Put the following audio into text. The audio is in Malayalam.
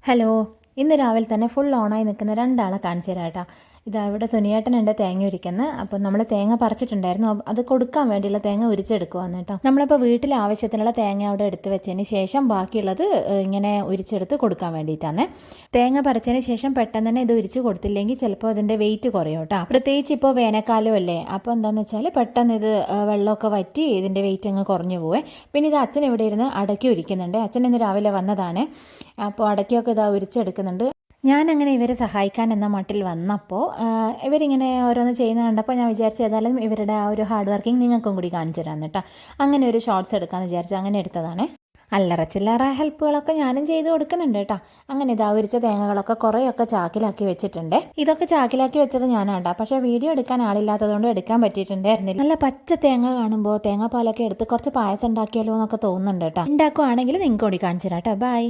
ഹലോ. ഇന്ന് രാവിലെ തന്നെ ഫുൾ ഓണായി നിൽക്കുന്ന രണ്ടാളെ കാണിച്ചു തരാം കേട്ടോ. ഇതാ ഇവിടെ സുനിയേട്ടനുണ്ട് തേങ്ങ ഉരിക്കുന്നത്. അപ്പം നമ്മൾ തേങ്ങ പറിച്ചിട്ടുണ്ടായിരുന്നു, അത് കൊടുക്കാൻ വേണ്ടിയുള്ള തേങ്ങ ഉരിച്ചെടുക്കുവാന്ന് കേട്ടോ. നമ്മളിപ്പോൾ വീട്ടിലെ ആവശ്യത്തിനുള്ള തേങ്ങ അവിടെ എടുത്ത് വെച്ചതിന് ശേഷം ബാക്കിയുള്ളത് ഇങ്ങനെ ഉരിച്ചെടുത്ത് കൊടുക്കാൻ വേണ്ടിയിട്ടാണ്. തേങ്ങ പറിച്ചതിന് ശേഷം പെട്ടെന്ന് തന്നെ ഇത് ഉരിച്ച് കൊടുത്തില്ലെങ്കിൽ ചിലപ്പോൾ അതിൻ്റെ വെയിറ്റ് കുറയും കേട്ടോ. പ്രത്യേകിച്ച് ഇപ്പോൾ വേനൽക്കാലം അല്ലേ, അപ്പോൾ എന്താണെന്ന് വെച്ചാൽ പെട്ടെന്ന് ഇത് വെള്ളമൊക്കെ വറ്റി ഇതിൻ്റെ വെയിറ്റ് അങ്ങ് കുറഞ്ഞു പോവേ. പിന്നെ ഇത് അച്ഛൻ ഇവിടെ ഇരുന്ന് അടയ്ക്ക ഉരിക്കുന്നുണ്ട്. അച്ഛൻ ഇന്ന് രാവിലെ വന്നതാണ്, അപ്പോൾ അടയ്ക്കൊക്കെ ഇതാ ഉരിച്ചെടുക്കുന്നുണ്ട്. ഞാനങ്ങനെ ഇവരെ സഹായിക്കാൻ എന്ന മട്ടിൽ വന്നപ്പോൾ ഇവരിങ്ങനെ ഓരോന്ന് ചെയ്യുന്ന കണ്ടപ്പോൾ ഞാൻ വിചാരിച്ചു ഏതായാലും ഇവരുടെ ആ ഒരു ഹാർഡ് വർക്കിംഗ് നിങ്ങൾക്കും കൂടി കാണിച്ചു തരാമെന്ന് കേട്ടോ. അങ്ങനെ ഒരു ഷോർട്സ് എടുക്കാമെന്ന് വിചാരിച്ചു അങ്ങനെ എടുത്തതാണ്. അല്ലറ ചില്ലറ ഹെൽപ്പുകളൊക്കെ ഞാനും ചെയ്ത് കൊടുക്കുന്നുണ്ട് കേട്ടോ. അങ്ങനെ ഇതാ ഉരിച്ച തേങ്ങകളൊക്കെ കുറേയൊക്കെ ചാക്കിലാക്കി വെച്ചിട്ടുണ്ട്. ഇതൊക്കെ ചാക്കിലാക്കി വെച്ചത് ഞാനാണ്ടാ, പക്ഷേ വീഡിയോ എടുക്കാൻ ആളില്ലാത്തതുകൊണ്ട് എടുക്കാൻ പറ്റിയിട്ടുണ്ടായിരുന്നില്ല. നല്ല പച്ച തേങ്ങ കാണുമ്പോൾ തേങ്ങാപ്പാലൊക്കെ എടുത്ത് കുറച്ച് പായസം ഉണ്ടാക്കിയാലോ എന്നൊക്കെ തോന്നുന്നുണ്ട് കേട്ടോ. ഉണ്ടാക്കുവാണെങ്കിൽ നിങ്ങൾക്ക് കൂടി കാണിച്ചു തരാം കേട്ടോ. ബൈ.